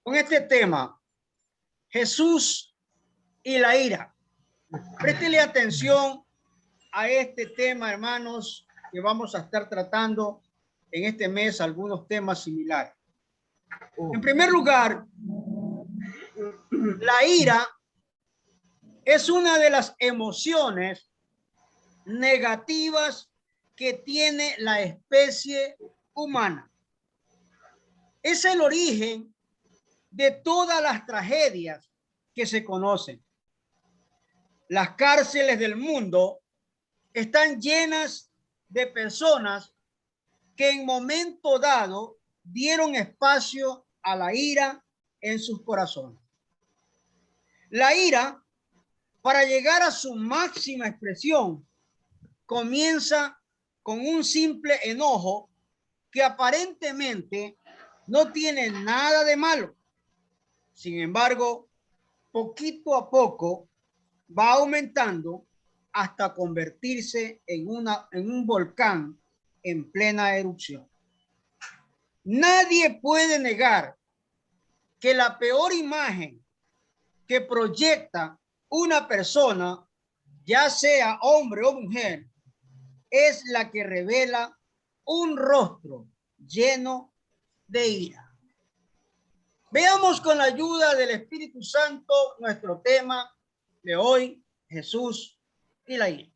con este tema, Jesús y la ira. Préstele atención a este tema, hermanos, que vamos a estar tratando en este mes algunos temas similares. En primer lugar, la ira es una de las emociones negativas que tiene la especie humana. Es el origen de todas las tragedias que se conocen. Las cárceles del mundo están llenas de personas que en momento dado dieron espacio a la ira en sus corazones. La ira, para llegar a su máxima expresión, comienza con un simple enojo que aparentemente no tiene nada de malo. Sin embargo, poquito a poco va aumentando hasta convertirse en un volcán en plena erupción. Nadie puede negar que la peor imagen que proyecta una persona, ya sea hombre o mujer, es la que revela un rostro lleno de ira. Veamos con la ayuda del Espíritu Santo nuestro tema de hoy, Jesús y la ira.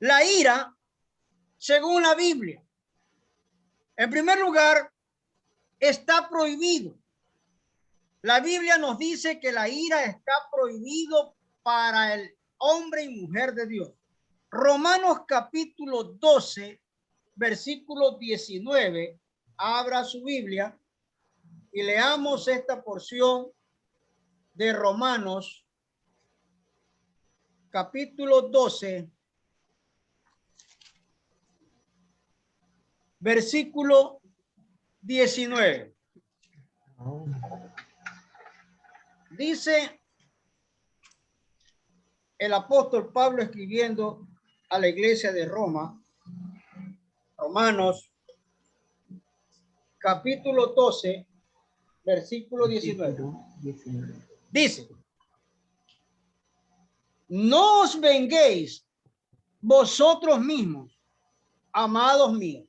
La ira, según la Biblia, en primer lugar, está prohibido. La Biblia nos dice que la ira está prohibido para el hombre y mujer de Dios. Romanos capítulo 12, versículo 19, abra su Biblia y leamos esta porción de Romanos capítulo 12, versículo 19. Dice el apóstol Pablo escribiendo a la iglesia de Roma, Romanos capítulo 12, versículo 19. Dice: no os venguéis vosotros mismos, amados míos,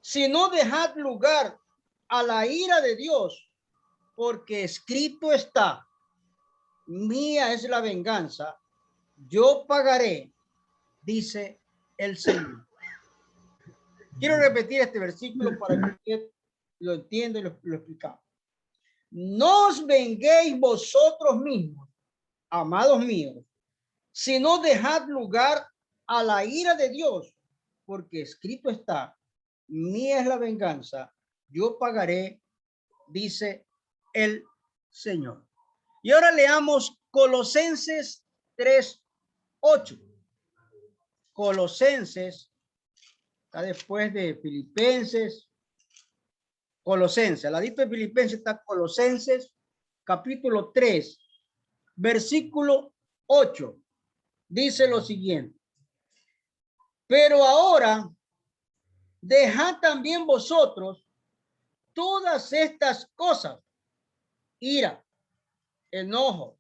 sino dejad lugar a la ira de Dios, porque escrito está: mía es la venganza, yo pagaré, dice el Señor. Quiero repetir este versículo para que usted lo entienda y lo explicamos. No os venguéis vosotros mismos, amados míos, sino dejad lugar a la ira de Dios, porque escrito está: mía es la venganza, yo pagaré, dice el Señor. Y ahora leamos Colosenses 3:8. Colosenses, está después de Filipenses. Colosenses, al ladito de Filipenses está Colosenses, capítulo 3, versículo 8. Dice lo siguiente: pero ahora dejad también vosotros todas estas cosas: ira, enojo,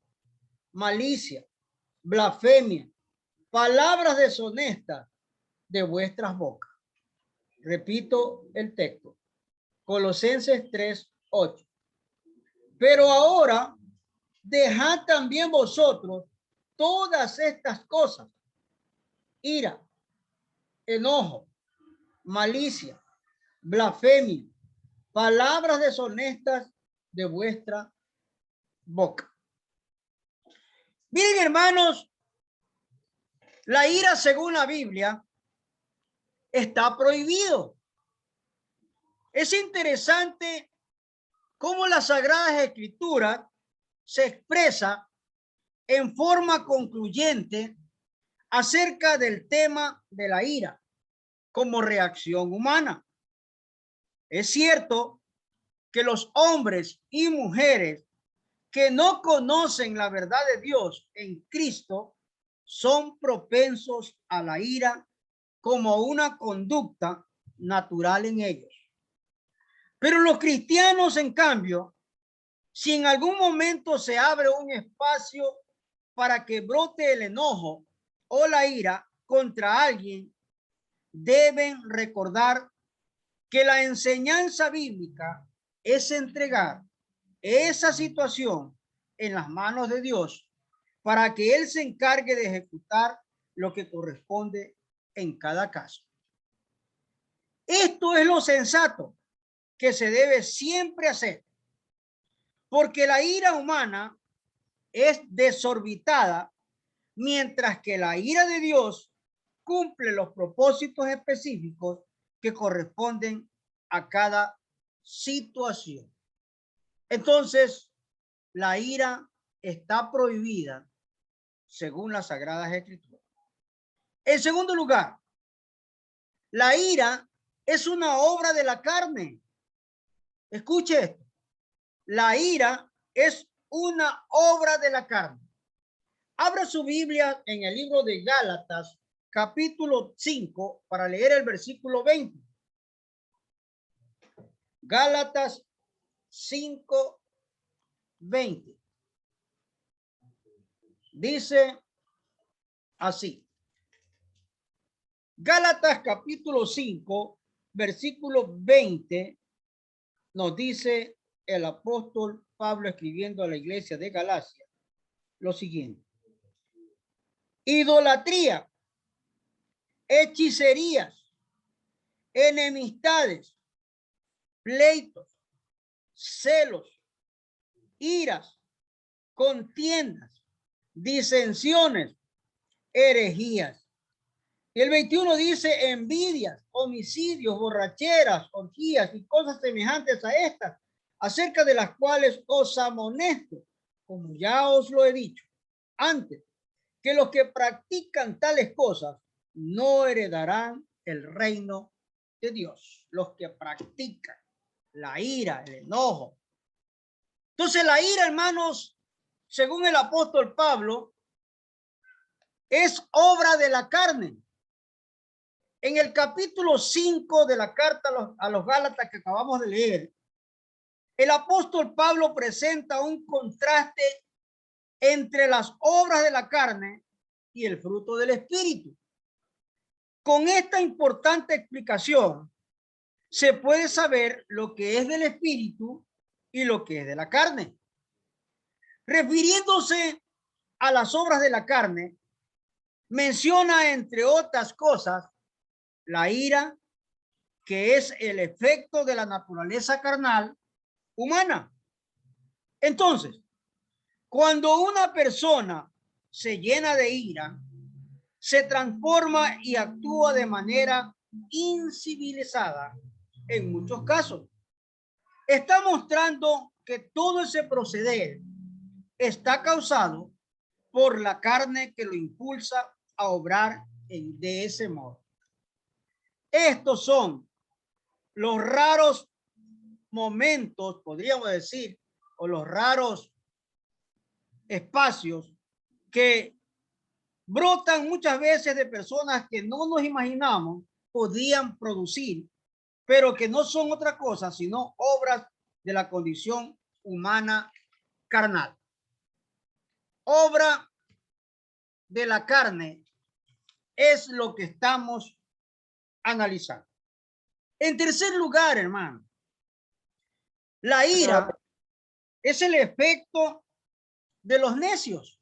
malicia, blasfemia, palabras deshonestas de vuestras bocas. Repito el texto, Colosenses 3:8. Pero ahora dejad también vosotros todas estas cosas: ira, enojo, malicia, blasfemia, palabras deshonestas de vuestra boca. Miren, hermanos, la ira, según la Biblia, está prohibido. Es interesante cómo las Sagradas Escrituras se expresa en forma concluyente acerca del tema de la ira como reacción humana. Es cierto que los hombres y mujeres que no conocen la verdad de Dios en Cristo son propensos a la ira como una conducta natural en ellos. Pero los cristianos, en cambio, si en algún momento se abre un espacio para que brote el enojo o la ira contra alguien, deben recordar que la enseñanza bíblica es entregar esa situación en las manos de Dios para que Él se encargue de ejecutar lo que corresponde en cada caso. Esto es lo sensato que se debe siempre hacer, porque la ira humana es desorbitada, mientras que la ira de Dios cumple los propósitos específicos que corresponden a cada situación. Entonces, la ira está prohibida según las Sagradas Escrituras. En segundo lugar, la ira es una obra de la carne. Escuche esto. La ira es una obra de la carne. Abra su Biblia en el libro de Gálatas, capítulo 5, para leer el versículo 20. Gálatas 5, 20. Dice así. Gálatas capítulo 5, versículo 20, nos dice el apóstol Pablo escribiendo a la iglesia de Galacia lo siguiente. Idolatría, hechicerías, enemistades, pleitos, celos, iras, contiendas, disensiones, herejías. Y el 21 dice envidias, homicidios, borracheras, orgías y cosas semejantes a estas, acerca de las cuales os amonesto, como ya os lo he dicho antes, que los que practican tales cosas no heredarán el reino de Dios. Los que practican la ira, el enojo. Entonces la ira, hermanos, según el apóstol Pablo, es obra de la carne. En el capítulo 5 de la carta a los Gálatas que acabamos de leer, el apóstol Pablo presenta un contraste entre las obras de la carne y el fruto del espíritu. Con esta importante explicación, se puede saber lo que es del espíritu y lo que es de la carne. Refiriéndose a las obras de la carne, menciona, entre otras cosas, la ira, que es el efecto de la naturaleza carnal humana. Entonces, cuando una persona se llena de ira, se transforma y actúa de manera incivilizada en muchos casos. Está mostrando que todo ese proceder está causado por la carne que lo impulsa a obrar de ese modo. Estos son los raros momentos, podríamos decir, o los raros espacios que brotan muchas veces de personas que no nos imaginamos podían producir, pero que no son otra cosa sino obras de la condición humana carnal. Obra de la carne es lo que estamos analizando. En tercer lugar, hermano, la ira es el efecto de los necios.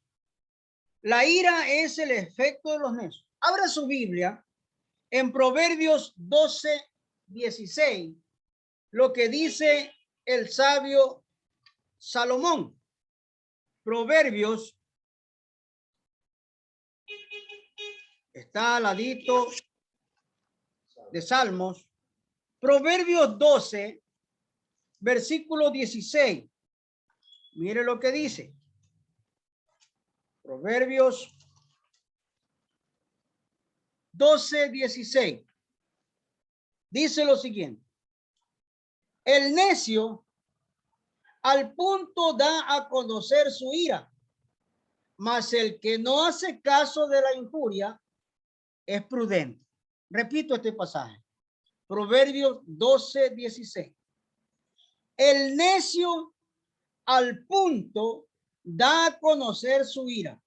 La ira es el efecto de los necios. Abra su Biblia en Proverbios 12, 16, lo que dice el sabio Salomón. Proverbios está al ladito de Salmos. Proverbios 12, versículo 16. Mire lo que dice. Proverbios 12, 16. Dice lo siguiente. El necio al punto da a conocer su ira, mas el que no hace caso de la injuria es prudente. Repito este pasaje. Proverbios 12, 16. El necio al punto da a conocer su ira,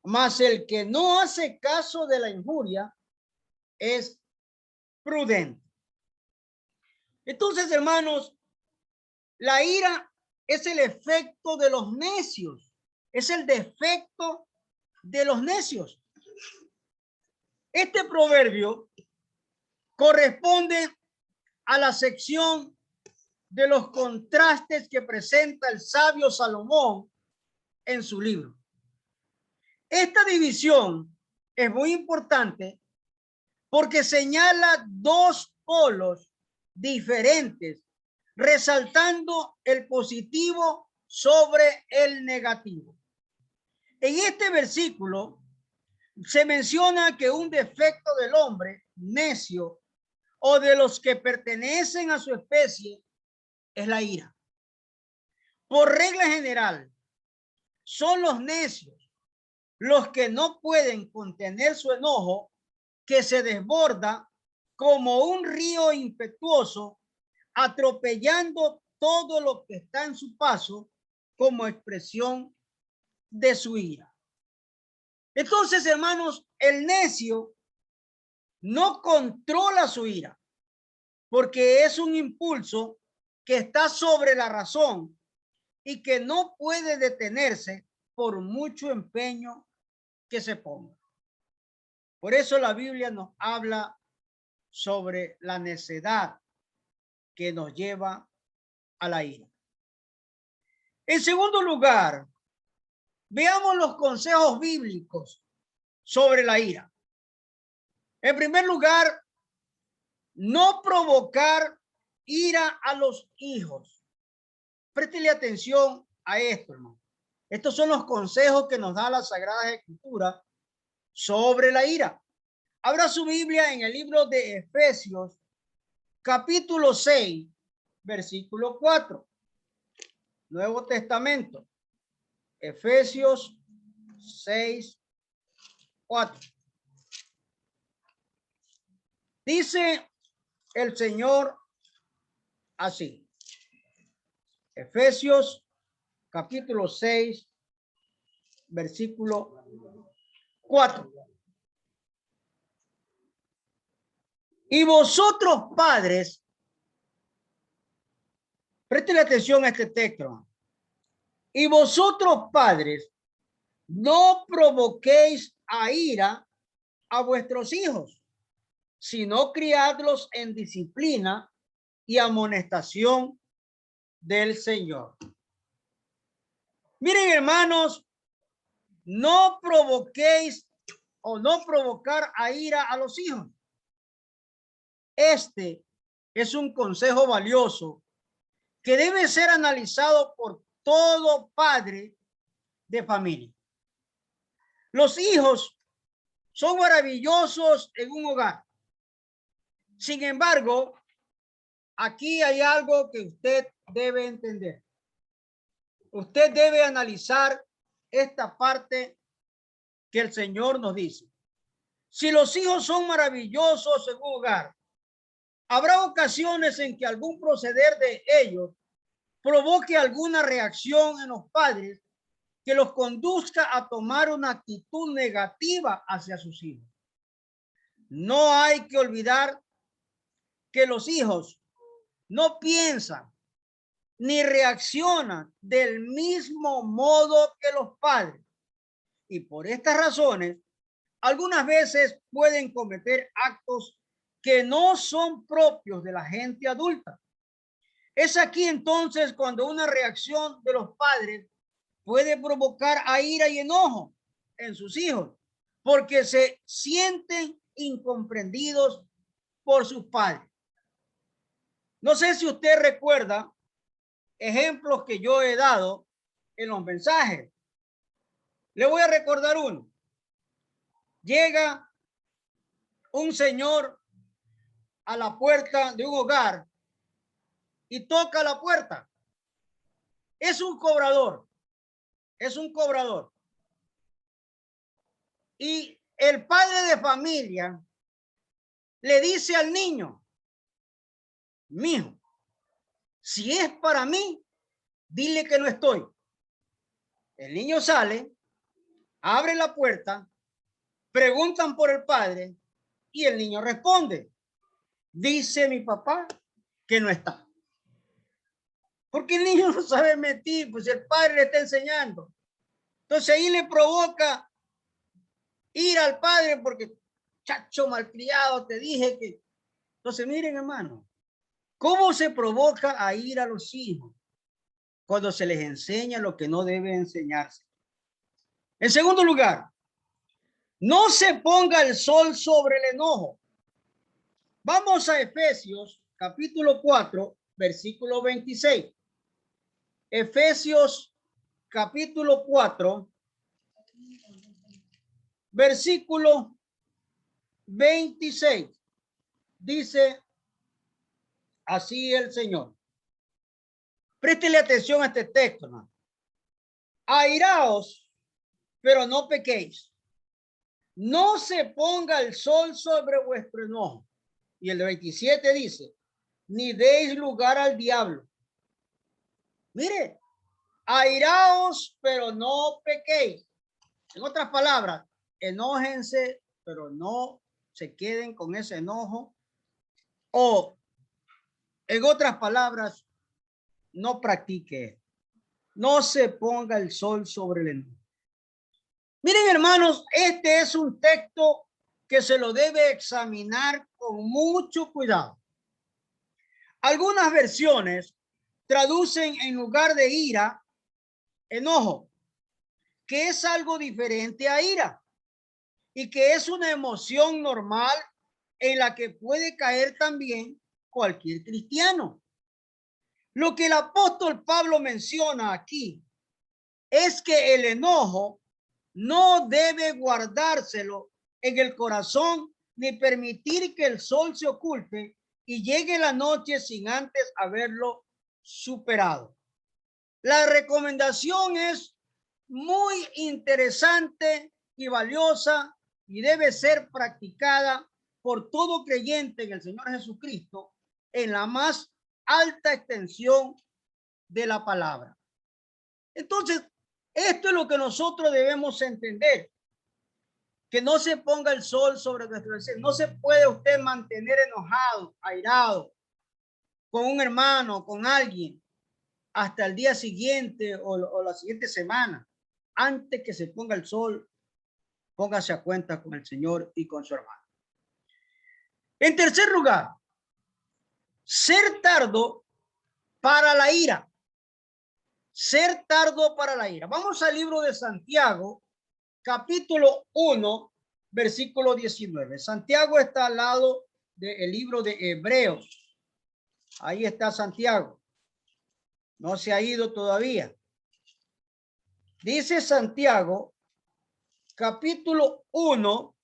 mas el que no hace caso de la injuria es prudente. Entonces, hermanos, la ira es el efecto de los necios, es el defecto de los necios. Este proverbio corresponde a la sección de los contrastes que presenta el sabio Salomón en su libro. Esta división es muy importante porque señala dos polos diferentes, resaltando el positivo sobre el negativo. En este versículo se menciona que un defecto del hombre necio o de los que pertenecen a su especie es la ira. Por regla general, son los necios los que no pueden contener su enojo, que se desborda como un río impetuoso, atropellando todo lo que está en su paso como expresión de su ira. Entonces, hermanos, el necio no controla su ira, porque es un impulso que está sobre la razón y que no puede detenerse por mucho empeño que se ponga. Por eso la Biblia nos habla sobre la necedad que nos lleva a la ira. En segundo lugar, veamos los consejos bíblicos sobre la ira. En primer lugar, no provocar ira a los hijos. Préstele atención a esto, hermano. Estos son los consejos que nos da la Sagrada Escritura sobre la ira. Abra su Biblia en el libro de Efesios, capítulo 6, versículo 4. Nuevo Testamento. Efesios 6, 4. Dice el Señor así. Efesios capítulo 6, versículo 4. Y vosotros, padres, presten atención a este texto. Y vosotros, padres, no provoquéis a ira a vuestros hijos, sino criadlos en disciplina y amonestación del Señor. Miren, hermanos, no provoquéis o no provocar a ira a los hijos. Este es un consejo valioso que debe ser analizado por todo padre de familia. Los hijos son maravillosos en un hogar. Sin embargo, aquí hay algo que usted debe entender. Usted debe analizar esta parte que el Señor nos dice. Si los hijos son maravillosos en un hogar, habrá ocasiones en que algún proceder de ellos provoque alguna reacción en los padres que los conduzca a tomar una actitud negativa hacia sus hijos. No hay que olvidar que los hijos no piensan ni reaccionan del mismo modo que los padres. Y por estas razones, algunas veces pueden cometer actos que no son propios de la gente adulta. Es aquí entonces cuando una reacción de los padres puede provocar a ira y enojo en sus hijos, porque se sienten incomprendidos por sus padres. No sé si usted recuerda ejemplos que yo he dado en los mensajes. Le voy a recordar uno. Llega un señor a la puerta de un hogar y toca la puerta. Es un cobrador. Es un cobrador. Y el padre de familia le dice al niño: mijo, Si es para mí, dile que no estoy. El niño sale, abre la puerta, preguntan por el padre y el niño responde, dice mi papá que no está. Porque el niño no sabe mentir, pues el padre le está enseñando. Entonces ahí le provoca ir al padre porque, chacho malcriado, te dije que... Entonces miren, hermano, ¿cómo se provoca a ir a los hijos? Cuando se les enseña lo que no debe enseñarse. En segundo lugar, no se ponga el sol sobre el enojo. Vamos a Efesios capítulo 4, versículo 26. Efesios capítulo 4, versículo 26. Dice así el Señor. Préstele atención a este texto, hermano. Airaos, pero no pequéis. No se ponga el sol sobre vuestro enojo. Y el 27 dice, ni deis lugar al diablo. Mire, airaos, pero no pequéis. En otras palabras, enójense, pero no se queden con ese enojo. O, en otras palabras, no practique. No se ponga el sol sobre el enojo. Miren, hermanos, este es un texto que se lo debe examinar con mucho cuidado. Algunas versiones traducen en lugar de ira, enojo, que es algo diferente a ira y que es una emoción normal en la que puede caer también cualquier cristiano. Lo que el apóstol Pablo menciona aquí es que el enojo no debe guardárselo en el corazón ni permitir que el sol se oculte y llegue la noche sin antes haberlo superado. La recomendación es muy interesante y valiosa y debe ser practicada por todo creyente en el Señor Jesucristo en la más alta extensión de la palabra. Entonces, esto es lo que nosotros debemos entender. Que no se ponga el sol sobre nuestro deseo. No se puede usted mantener enojado, airado, con un hermano, con alguien, hasta el día siguiente o la siguiente semana. Antes que se ponga el sol, póngase a cuenta con el Señor y con su hermano. En tercer lugar, ser tardo para la ira. Ser tardo para la ira. Vamos al libro de Santiago, capítulo 1, versículo 19. Santiago está al lado del libro de Hebreos. Ahí está Santiago. No se ha ido todavía. Dice Santiago, capítulo 1,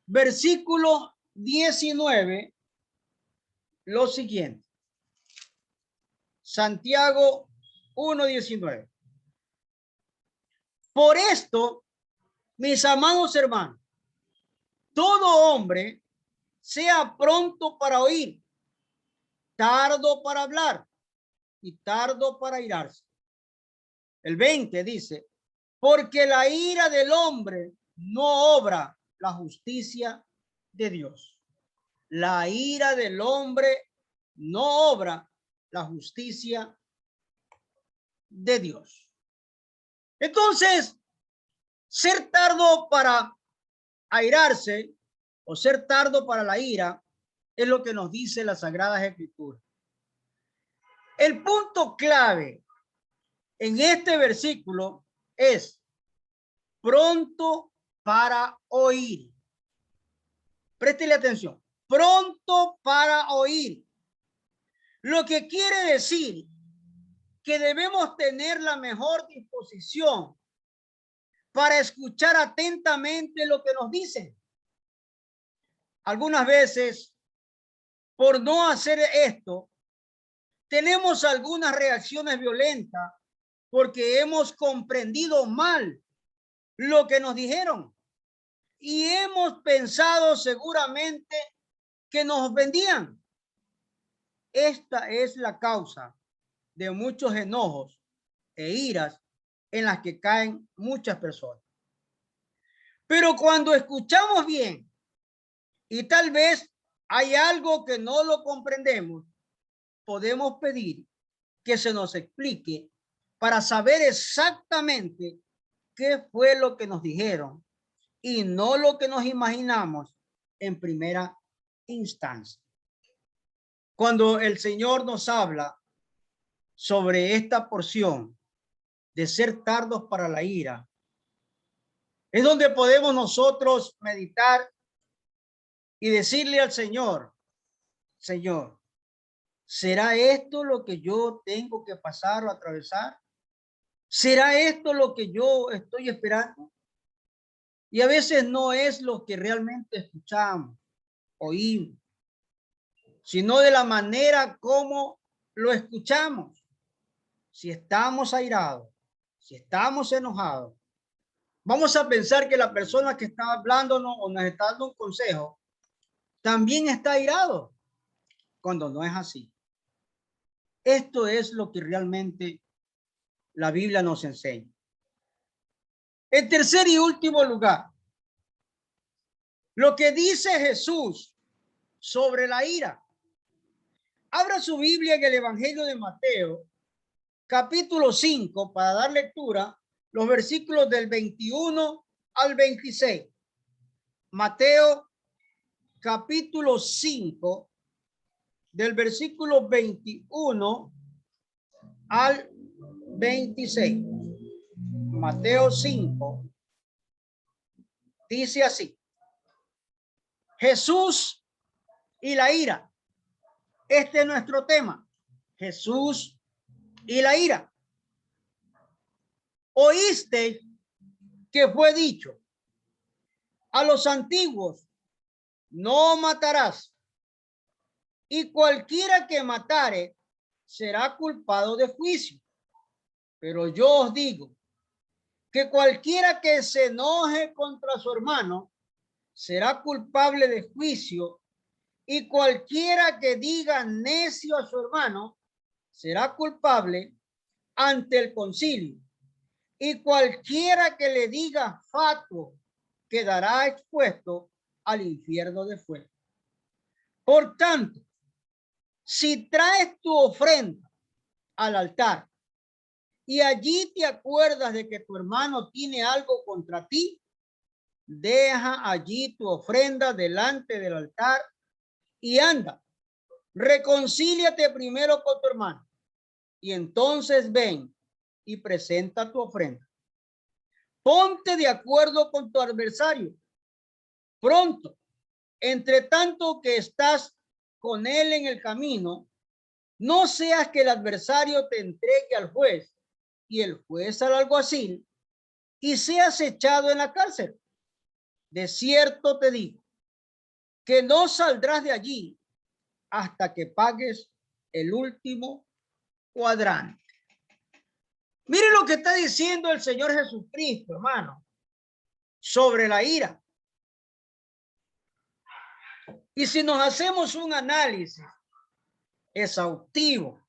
versículo 19, lo siguiente. Santiago 1:19. Por esto, mis amados hermanos, todo hombre sea pronto para oír, tardo para hablar y tardo para irarse. El 20 dice, porque la ira del hombre no obra la justicia de Dios. La ira del hombre no obra la justicia de Dios. Entonces, ser tardo para airarse o ser tardo para la ira es lo que nos dice las Sagradas Escrituras. El punto clave en este versículo es pronto para oír. Préstele atención. Pronto para oír. Lo que quiere decir que debemos tener la mejor disposición para escuchar atentamente lo que nos dicen. Algunas veces, por no hacer esto, tenemos algunas reacciones violentas porque hemos comprendido mal lo que nos dijeron y hemos pensado seguramente que nos vendían. esta es la causa de muchos enojos e iras en las que caen muchas personas. Pero cuando escuchamos bien y tal vez hay algo que no lo comprendemos, podemos pedir que se nos explique para saber exactamente qué fue lo que nos dijeron y no lo que nos imaginamos en primera instancia. Cuando el Señor nos habla sobre esta porción de ser tardos para la ira, es donde podemos nosotros meditar y decirle al Señor, Señor, ¿será esto lo que yo tengo que pasar o atravesar? ¿Será esto lo que yo estoy esperando? Y a veces no es lo que realmente escuchamos, oímos, sino de la manera como lo escuchamos. Si estamos airados, si estamos enojados, vamos a pensar que la persona que está hablándonos o nos está dando un consejo también está airado, cuando no es así. Esto es lo que realmente la Biblia nos enseña. En tercer y último lugar, lo que dice Jesús sobre la ira. Abra su Biblia en el Evangelio de Mateo, capítulo 5, para dar lectura, los versículos del 21 al 26. Mateo, capítulo 5, del versículo 21 al 26. Mateo 5 dice así: Jesús y la ira. Este es nuestro tema. Jesús y la ira. Oíste que fue dicho a los antiguos: no matarás, y cualquiera que matare será culpado de juicio. Pero yo os digo que cualquiera que se enoje contra su hermano será culpable de juicio, y cualquiera que diga necio a su hermano será culpable ante el concilio, y cualquiera que le diga fatuo quedará expuesto al infierno de fuego. Por tanto, si traes tu ofrenda al altar y allí te acuerdas de que tu hermano tiene algo contra ti, deja allí tu ofrenda delante del altar y anda, reconcíliate primero con tu hermano, y entonces ven y presenta tu ofrenda. Ponte de acuerdo con tu adversario pronto, entre tanto que estás con él en el camino, no seas que el adversario te entregue al juez y el juez al alguacil y seas echado en la cárcel. De cierto te digo que no saldrás de allí hasta que pagues el último cuadrante. Mire lo que está diciendo el Señor Jesucristo, hermano, sobre la ira. Y si nos hacemos un análisis exhaustivo,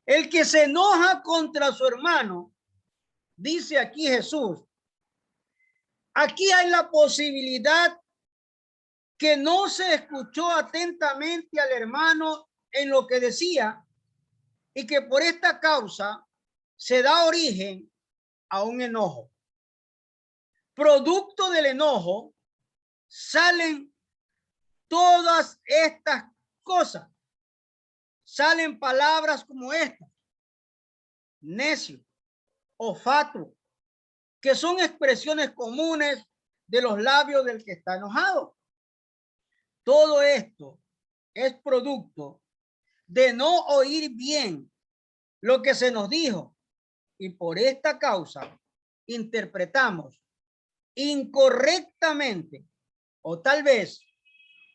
el que se enoja contra su hermano, dice aquí Jesús, aquí hay la posibilidad que no se escuchó atentamente al hermano en lo que decía, y que por esta causa se da origen a un enojo. Producto del enojo salen todas estas cosas. Salen palabras como esta: necio o fatuo, que son expresiones comunes de los labios del que está enojado. Todo esto es producto de no oír bien lo que se nos dijo, y por esta causa interpretamos incorrectamente, o tal vez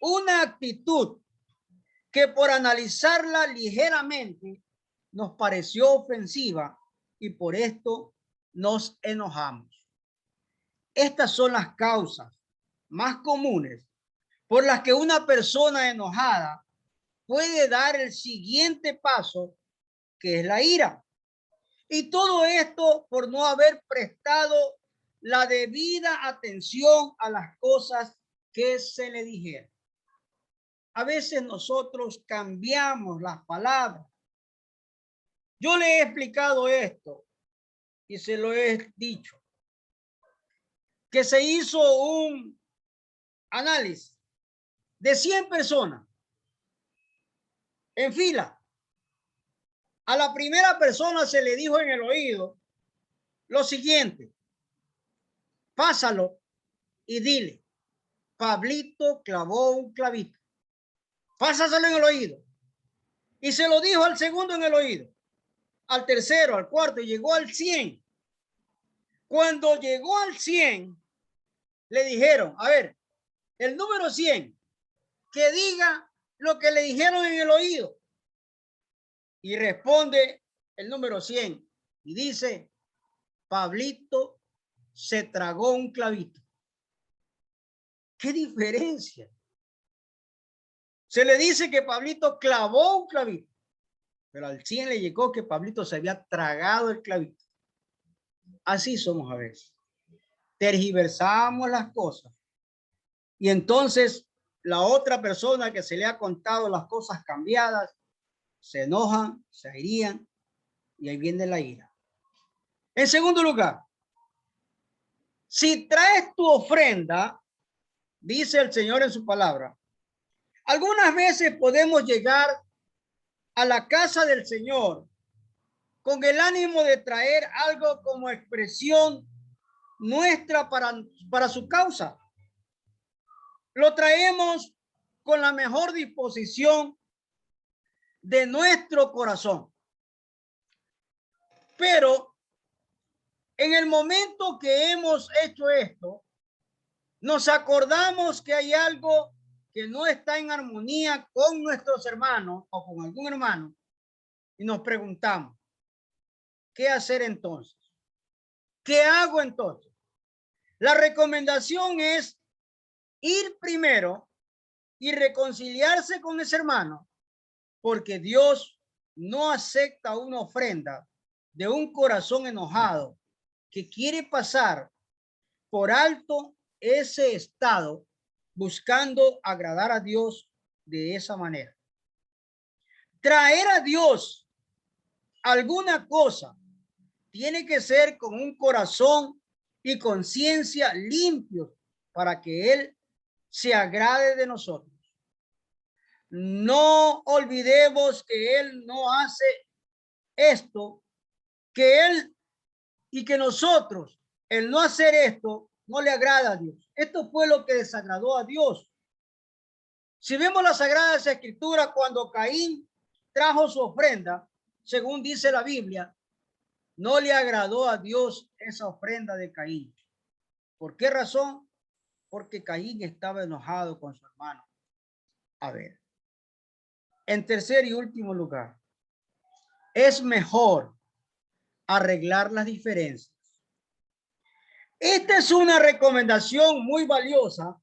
una actitud que por analizarla ligeramente nos pareció ofensiva, y por esto nos enojamos. Estas son las causas más comunes por las que una persona enojada puede dar el siguiente paso, que es la ira. Y todo esto por no haber prestado la debida atención a las cosas que se le dijeron. A veces nosotros cambiamos las palabras. Yo le he explicado esto y se lo he dicho, que se hizo un análisis de 100 personas en fila. A la primera persona se le dijo en el oído lo siguiente: pásalo y dile, Pablito clavó un clavito. Pásaselo en el oído. Y se lo dijo al segundo en el oído, al tercero, al cuarto, y llegó al 100. Cuando llegó al 100, le dijeron, a ver, el número 100, que diga lo que le dijeron en el oído. Y responde el número 100 y dice, Pablito se tragó un clavito. ¿Qué diferencia? Se le dice que Pablito clavó un clavito, pero al 100 le llegó que Pablito se había tragado el clavito. Así somos a veces. Tergiversamos las cosas. Y entonces la otra persona que se le ha contado las cosas cambiadas, se enojan, se airían, y ahí viene la ira. En segundo lugar, si traes tu ofrenda, dice el Señor en su palabra, algunas veces podemos llegar a la casa del Señor con el ánimo de traer algo como expresión nuestra para su causa. Lo traemos con la mejor disposición de nuestro corazón. Pero en el momento que hemos hecho esto, nos acordamos que hay algo que no está en armonía con nuestros hermanos o con algún hermano y nos preguntamos, ¿qué hacer entonces? ¿Qué hago entonces? La recomendación es ir primero y reconciliarse con ese hermano, porque Dios no acepta una ofrenda de un corazón enojado que quiere pasar por alto ese estado buscando agradar a Dios de esa manera. Traer a Dios alguna cosa tiene que ser con un corazón y conciencia limpios para que Él se agrade de nosotros. No olvidemos que Él no hace esto, que Él y que nosotros, el no hacer esto, no le agrada a Dios. Esto fue lo que desagradó a Dios. Si vemos las Sagradas Escrituras, cuando Caín trajo su ofrenda, según dice la Biblia, no le agradó a Dios esa ofrenda de Caín. ¿Por qué razón? Porque Caín estaba enojado con su hermano. A ver. En tercer y último lugar, es mejor arreglar las diferencias. Esta es una recomendación muy valiosa.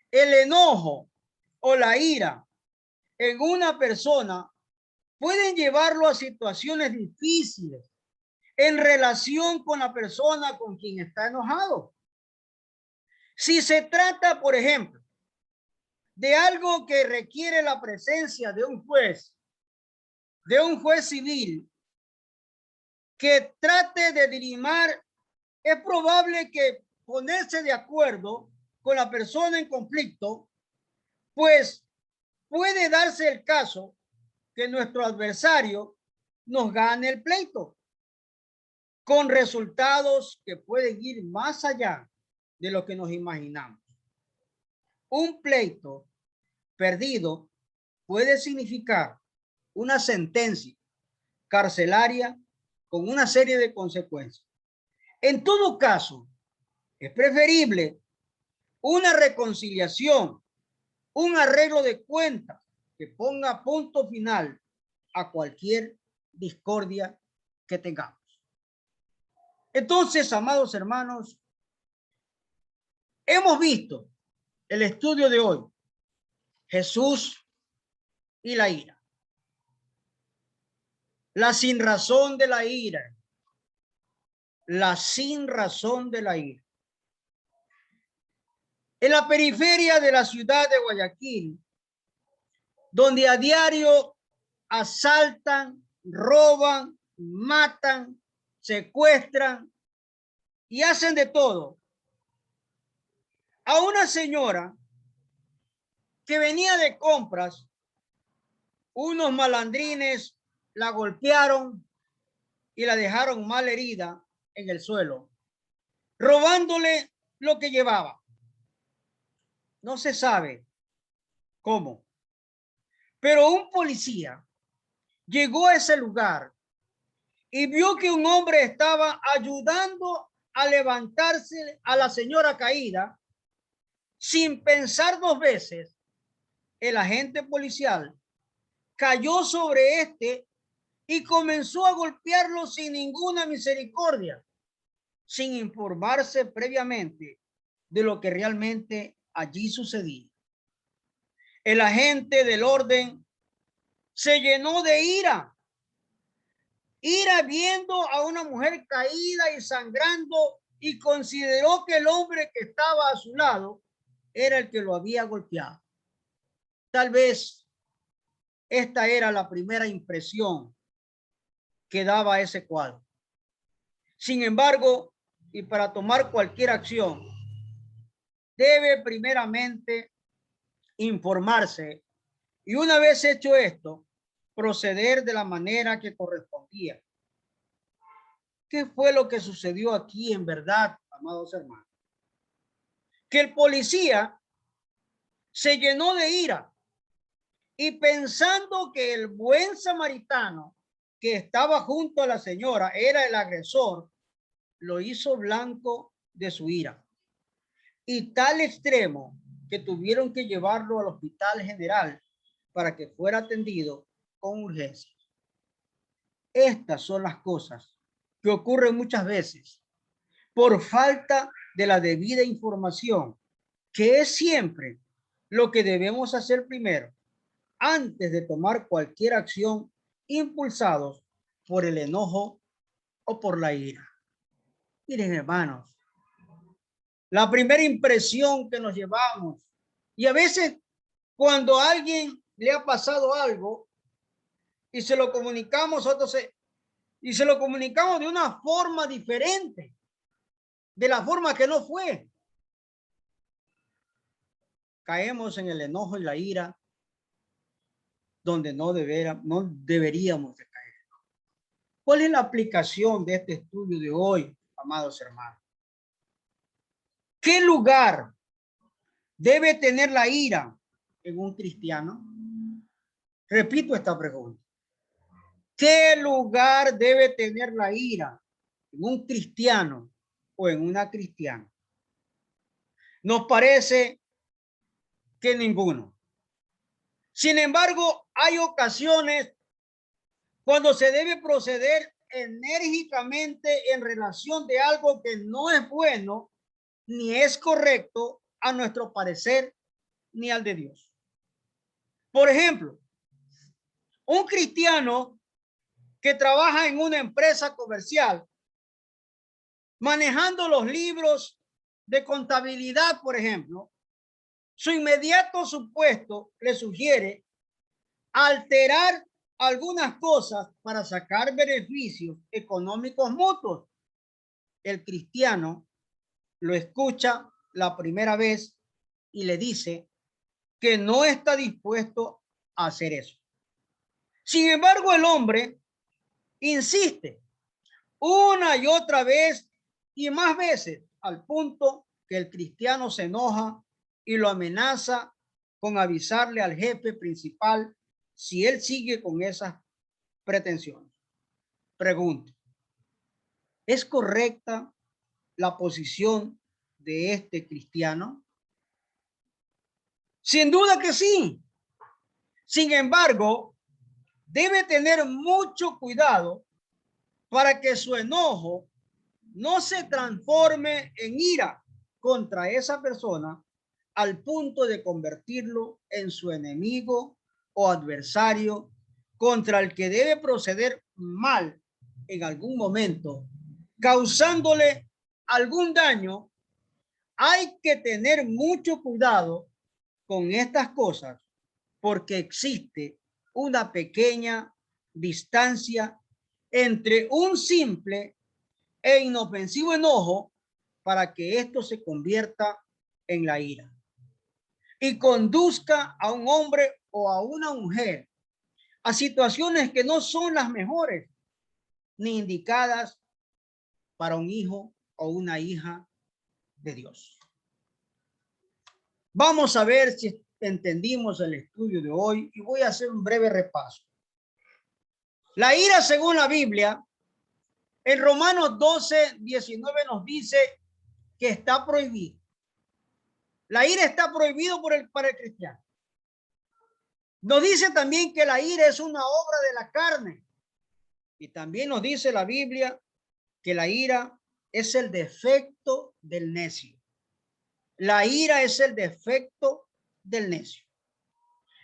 El enojo o la ira en una persona pueden llevarlo a situaciones difíciles en relación con la persona con quien está enojado. Si se trata, por ejemplo, de algo que requiere la presencia de un juez civil, que trate de dirimir, es probable que ponerse de acuerdo con la persona en conflicto, pues puede darse el caso que nuestro adversario nos gane el pleito, con resultados que pueden ir más allá de lo que nos imaginamos. Un pleito perdido puede significar una sentencia carcelaria con una serie de consecuencias. En todo caso, es preferible una reconciliación, un arreglo de cuentas que ponga punto final a cualquier discordia que tengamos. Entonces, amados hermanos, hemos visto el estudio de hoy. Jesús y la ira. La sinrazón de la ira. La sinrazón de la ira. En la periferia de la ciudad de Guayaquil, donde a diario asaltan, roban, matan, secuestran y hacen de todo. A una señora que venía de compras, unos malandrines la golpearon y la dejaron mal herida en el suelo, robándole lo que llevaba. No se sabe cómo, pero un policía llegó a ese lugar y vio que un hombre estaba ayudando a levantarse a la señora caída. Sin pensar dos veces, el agente policial cayó sobre este y comenzó a golpearlo sin ninguna misericordia, sin informarse previamente de lo que realmente allí sucedía. El agente del orden se llenó de ira viendo a una mujer caída y sangrando, y consideró que el hombre que estaba a su lado era el que lo había golpeado. Tal vez esta era la primera impresión que daba ese cuadro. Sin embargo, y para tomar cualquier acción, debe primeramente informarse, y una vez hecho esto, proceder de la manera que correspondía. ¿Qué fue lo que sucedió aquí en verdad, amados hermanos? Que el policía se llenó de ira y, pensando que el buen samaritano que estaba junto a la señora era el agresor, lo hizo blanco de su ira. Y tal extremo que tuvieron que llevarlo al hospital general para que fuera atendido con urgencia. Estas son las cosas que ocurren muchas veces por falta de la debida información, que es siempre lo que debemos hacer primero, antes de tomar cualquier acción, impulsados por el enojo o por la ira. Miren, hermanos, la primera impresión que nos llevamos, y a veces cuando a alguien le ha pasado algo y se lo comunicamos, y se lo comunicamos de una forma diferente, de la forma que no fue, caemos en el enojo y la ira donde no deberíamos de caer. ¿Cuál es la aplicación de este estudio de hoy, amados hermanos? ¿Qué lugar debe tener la ira en un cristiano? Repito esta pregunta. ¿Qué lugar debe tener la ira en un cristiano o en una cristiana? Nos parece que ninguno. Sin embargo, hay ocasiones cuando se debe proceder enérgicamente en relación de algo que no es bueno ni es correcto a nuestro parecer ni al de Dios. Por ejemplo, un cristiano que trabaja en una empresa comercial, manejando los libros de contabilidad, por ejemplo, su inmediato supuesto le sugiere alterar algunas cosas para sacar beneficios económicos mutuos. El cristiano lo escucha la primera vez y le dice que no está dispuesto a hacer eso. Sin embargo, el hombre insiste una y otra vez y más veces, al punto que el cristiano se enoja y lo amenaza con avisarle al jefe principal si él sigue con esas pretensiones. Pregunto, ¿es correcta la posición de este cristiano? Sin duda que sí. Sin embargo, debe tener mucho cuidado para que su enojo no se transforme en ira contra esa persona al punto de convertirlo en su enemigo o adversario contra el que debe proceder mal en algún momento, causándole algún daño, hay que tener mucho cuidado con estas cosas porque existe una pequeña distancia entre un simple e inofensivo enojo para que esto se convierta en la ira y conduzca a un hombre o a una mujer a situaciones que no son las mejores ni indicadas para un hijo o una hija de Dios. Vamos a ver si entendimos el estudio de hoy y voy a hacer un breve repaso. La ira, según la Biblia, en Romanos 12:19 nos dice que está prohibido. La ira está prohibido para el cristiano. Nos dice también que la ira es una obra de la carne. Y también nos dice la Biblia que la ira es el defecto del necio. La ira es el defecto del necio.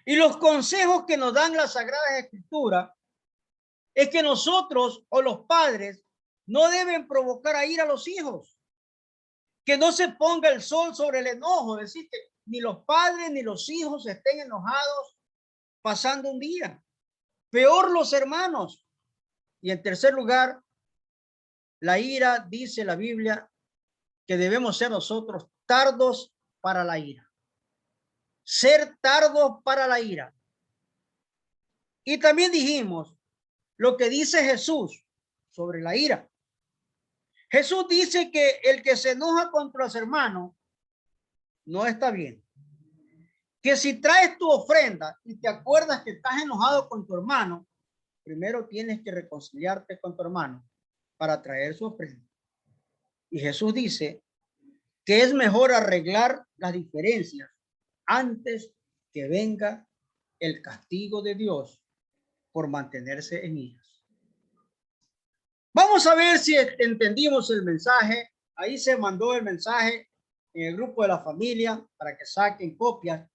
Y los consejos que nos dan las Sagradas Escrituras es que nosotros o los padres no deben provocar a ira a los hijos. Que no se ponga el sol sobre el enojo, es decir, que ni los padres ni los hijos estén enojados pasando un día. Peor los hermanos. Y en tercer lugar, la ira, dice la Biblia, que debemos ser nosotros tardos para la ira. Ser tardos para la ira. Y también dijimos lo que dice Jesús sobre la ira. Jesús dice que el que se enoja contra los hermanos no está bien. Que si traes tu ofrenda y te acuerdas que estás enojado con tu hermano, primero tienes que reconciliarte con tu hermano para traer su ofrenda. Y Jesús dice que es mejor arreglar las diferencias antes que venga el castigo de Dios por mantenerse en ellas. Vamos a ver si entendimos el mensaje. Ahí se mandó el mensaje en el grupo de la familia para que saquen copias.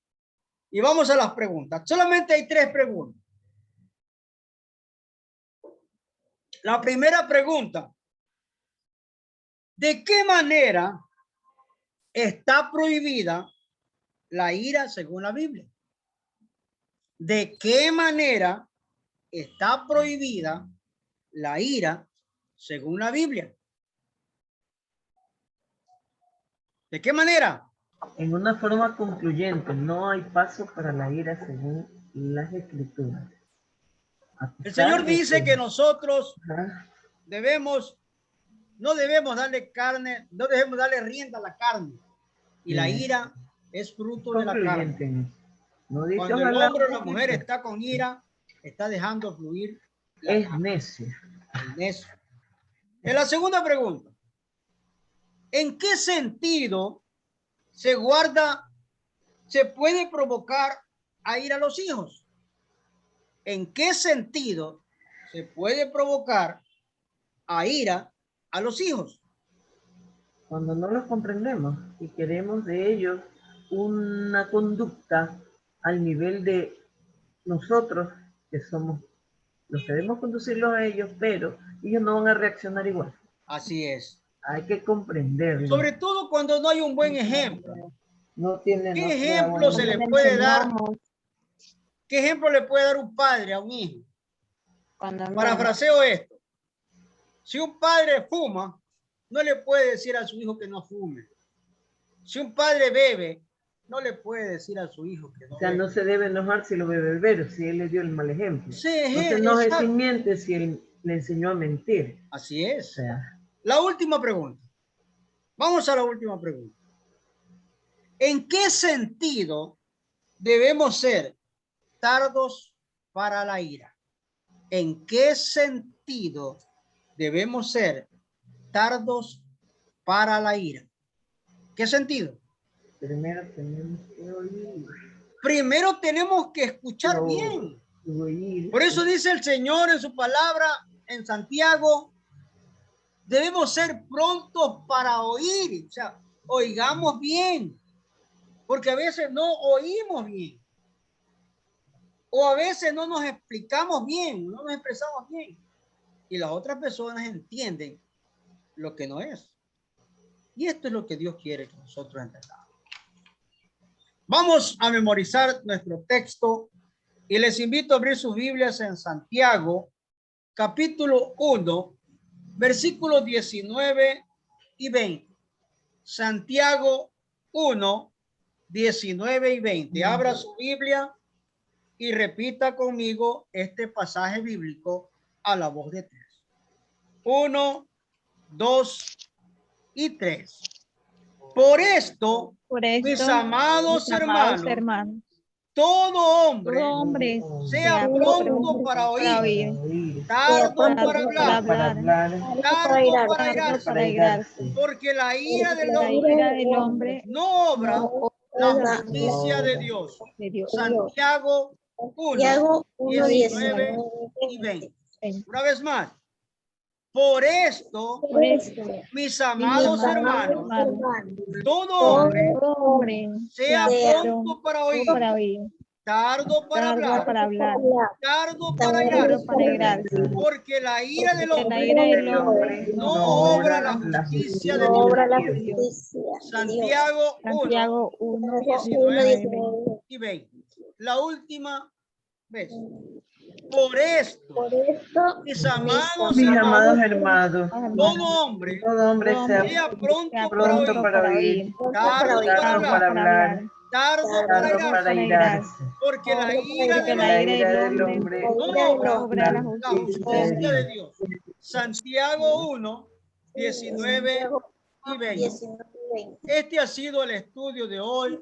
Y vamos a las preguntas. Solamente hay 3 preguntas. La primera pregunta: ¿de qué manera está prohibida la ira según la Biblia? ¿De qué manera está prohibida la ira según la Biblia? ¿De qué manera? En una forma concluyente, no hay paso para la ira según las Escrituras. El Señor dice que nosotros Ajá. no debemos darle carne, no debemos darle rienda a la carne. Y la ira es fruto de la carne. No dice, Cuando el hombre o la mujer está con ira, está dejando fluir la es carne. necio. Es necio. En la segunda pregunta: ¿en qué sentido se puede provocar a ira a los hijos? ¿En qué sentido se puede provocar a ira a los hijos? Cuando no los comprendemos y queremos de ellos una conducta al nivel de nosotros, que somos los que debemos conducirlos a ellos, pero ellos no van a reaccionar igual. Así es. Hay que comprenderlo. Sobre todo cuando no hay un buen ejemplo. No tiene, ¿Qué ejemplo se le puede dar? ¿Qué ejemplo le puede dar un padre a un hijo? Parafraseo esto: si un padre fuma, no le puede decir a su hijo que no fume. Si un padre bebe, no le puede decir a su hijo que no bebe. No se debe enojar si lo ve beber, si él le dio el mal ejemplo. Sí, no se enoje si miente, si él le enseñó a mentir. Así es. La última pregunta. Vamos a la última pregunta. ¿En qué sentido debemos ser tardos para la ira? ¿En qué sentido debemos ser tardos para la ira? ¿Qué sentido? Primero tenemos que oír. Primero tenemos que escuchar bien. Por eso dice el Señor en su palabra en Santiago: debemos ser prontos para oír. O sea, oigamos bien, porque a veces no oímos bien. O a veces no nos explicamos bien, no nos expresamos bien. Y las otras personas entienden lo que no es. Y esto es lo que Dios quiere que nosotros entendamos. Vamos a memorizar nuestro texto y les invito a abrir sus Biblias en Santiago, capítulo 1, versículos 19 y 20. Santiago 1, 19 y 20. Abra su Biblia y repita conmigo este pasaje bíblico a la voz de 3. 1, 2 y 3. Por esto, mis amados hermanos, todo hombre sea pronto para oír, tardo para hablar, tardo para airarse, porque la ira del hombre no obra la justicia de Dios. Santiago 1, 19 y 20. Una vez más. Por esto, mis amados hermanos, todo hombre sea pronto para oír, tardo para hablar, tardo para airarse, porque la ira del hombre no obra la justicia de Dios. Santiago 1, 19 y 20. La última vez. Por esto, mis amados hermanos, todo hombre sea pronto para oír, tardo para hablar, tardo para airarse, porque la ira del hombre no obra la justicia de Dios. Santiago 1, 19 y 20. Este ha sido el estudio de hoy.